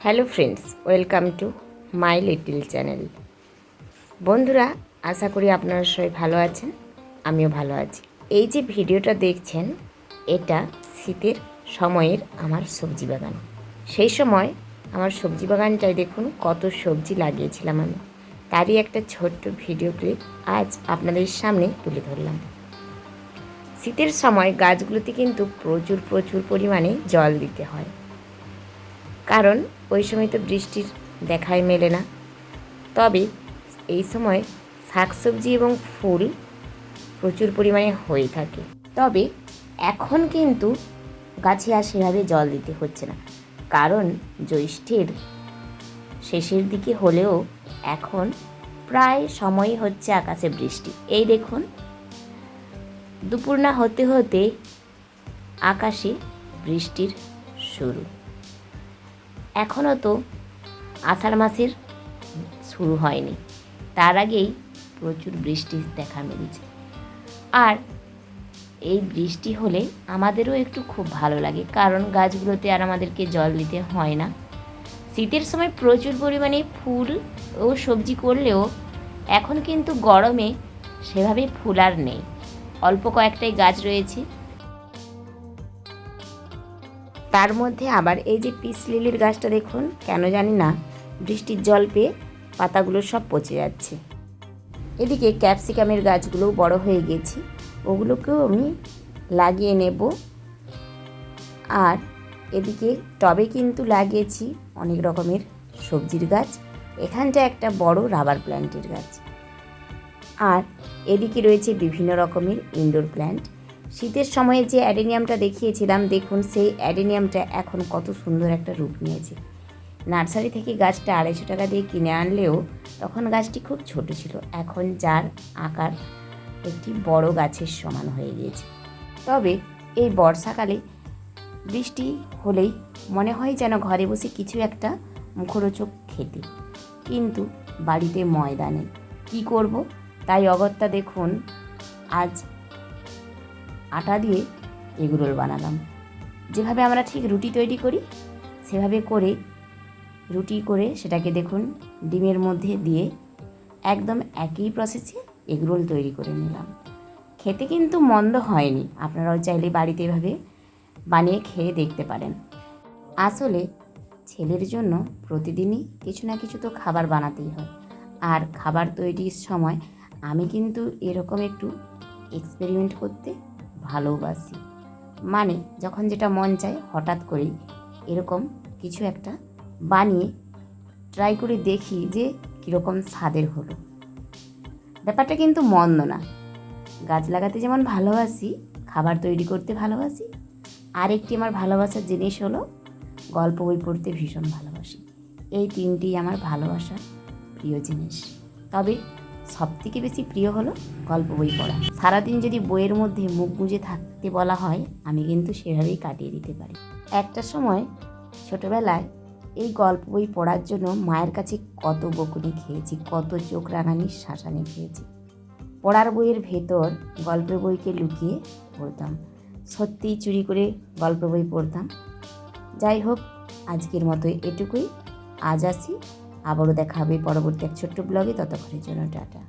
Hello friends, welcome to my little channel. বন্ধুরা, আশা করি আপনারা সবাই ভালো আছেন, আমিও ভালো আছি। এই যে ভিডিওটা দেখছেন, এটা শীতের সময়ের আমার সবজি বাগান। সেই সময় আমার সবজি বাগানটায় দেখুন কত সবজি লাগিয়েছিলাম আমি, তারই একটা ছোট্ট ভিডিও ক্লিপ আজ আপনাদের সামনে তুলে ধরলাম। শীতের সময় গাছগুলোতে কিন্তু প্রচুর পরিমাণে জল দিতে হয়, কারণ ওই সময় তো বৃষ্টির দেখাই মেলে না। তবে এই সময় শাকসবজি এবং ফুল প্রচুর পরিমাণে হয়ে থাকে। তবে এখন কিন্তু গাছে আর সেভাবে জল দিতে হচ্ছে না, কারণ জ্যৈষ্ঠের শেষের দিকে হলেও এখন প্রায় সময় হচ্ছে আকাশে বৃষ্টি। এই দেখুন, দুপুর না হতে হতে আকাশে বৃষ্টির শুরু। এখনও তো আষাঢ় মাসের শুরু হয়নি, তার আগেই প্রচুর বৃষ্টি দেখা মিলছে। আর এই বৃষ্টি হলে আমাদেরও একটু খুব ভালো লাগে, কারণ গাছগুলোতে আর আমাদেরকে জল দিতে হয় না। শীতের সময় প্রচুর পরিমাণে ফুল ও সবজি করলেও এখন কিন্তু গরমে সেভাবে ফুল আর নেই, অল্প কয়েকটাই গাছ রয়েছে। তার মধ্যে আবার এই যে পিস লিলির গাছটা দেখুন, কেন জানি না বৃষ্টির জল পেয়ে পাতাগুলো সব পচে যাচ্ছে। এদিকে ক্যাপসিকামের গাছগুলোও বড় হয়ে গেছে, ওগুলোকেও আমি লাগিয়ে নেব। আর এদিকে টবে কিন্তু লাগিয়েছি অনেক রকমের সবজির গাছ, এখানটা একটা বড় রাবার প্ল্যান্টের গাছ। আর এদিকে রয়েছে বিভিন্ন রকমের ইনডোর প্ল্যান্ট। শীতের সময়ে যে অ্যাডেনিয়ামটা দেখিয়েছিলাম, দেখুন সেই অ্যাডেনিয়ামটা এখন কত সুন্দর একটা রূপ নিয়েছে। নার্সারি থেকে গাছটা 250 টাকা দিয়ে কিনে আনলেও তখন গাছটি খুব ছোট ছিল, এখন যার আকার একটি বড় গাছের সমান হয়ে গিয়েছে। তবে এই বর্ষাকালে বৃষ্টি হলেই মনে হয় যেন ঘরে বসে কিছু একটা মুখরোচক খেতে, কিন্তু বাড়িতে ময়দা নেই, কী করব? তাই অগত্যা দেখুন আজ আটা দিয়ে এগরোল বানালাম। যেভাবে আমরা ঠিক রুটি তৈরি করি সেভাবে করে রুটি করে সেটাকে দেখুন ডিমের মধ্যে দিয়ে একদম একই প্রসেসে এগরোল তৈরি করে নিলাম। খেতে কিন্তু মন্দ হয়নি, আপনারাও চাইলে বাড়িতে এভাবে বানিয়ে খেয়ে দেখতে পারেন। আসলে ছেলের জন্য প্রতিদিনই কিছু না কিছু তো খাবার বানাতেই হয়, আর খাবার তৈরির সময় আমি কিন্তু এরকম একটু এক্সপেরিমেন্ট করতে ভালোবাসি। মানে যখন যেটা মন চায় হঠাৎ করেই এরকম কিছু একটা বানিয়ে ট্রাই করে দেখি যে কীরকম স্বাদের হলো। ব্যাপারটা কিন্তু মন্দ না। গাছ লাগাতে যেমন ভালোবাসি, খাবার তৈরি করতে ভালোবাসি, আরেকটি আমার ভালোবাসার জিনিস হলো গল্প বই পড়তে ভীষণ ভালোবাসি। এই তিনটিই আমার ভালোবাসার প্রিয় জিনিস। তবে সবথেকে বেশি প্রিয় হলো গল্প বই পড়া। সারাদিন যদি বইয়ের মধ্যে মুখ গুঁজে থাকতে বলা হয়, আমি কিন্তু সেভাবেই কাটিয়ে দিতে পারি। একটা সময় ছোটোবেলায় এই গল্প বই পড়ার জন্য মায়ের কাছে কত বকুনি খেয়েছি, কত চোখ রাঙানি শাসানি খেয়েছি। পড়ার বইয়ের ভেতর গল্পের বইকে লুকিয়ে পড়তাম, সত্যিই চুরি করে গল্প বই পড়তাম। যাই হোক, আজকের মতো এটুকুই। আজ আসি, আবারও দেখা হবে পরবর্তী এক ছোট্ট ব্লগে। ততক্ষণের জন্য টাটা।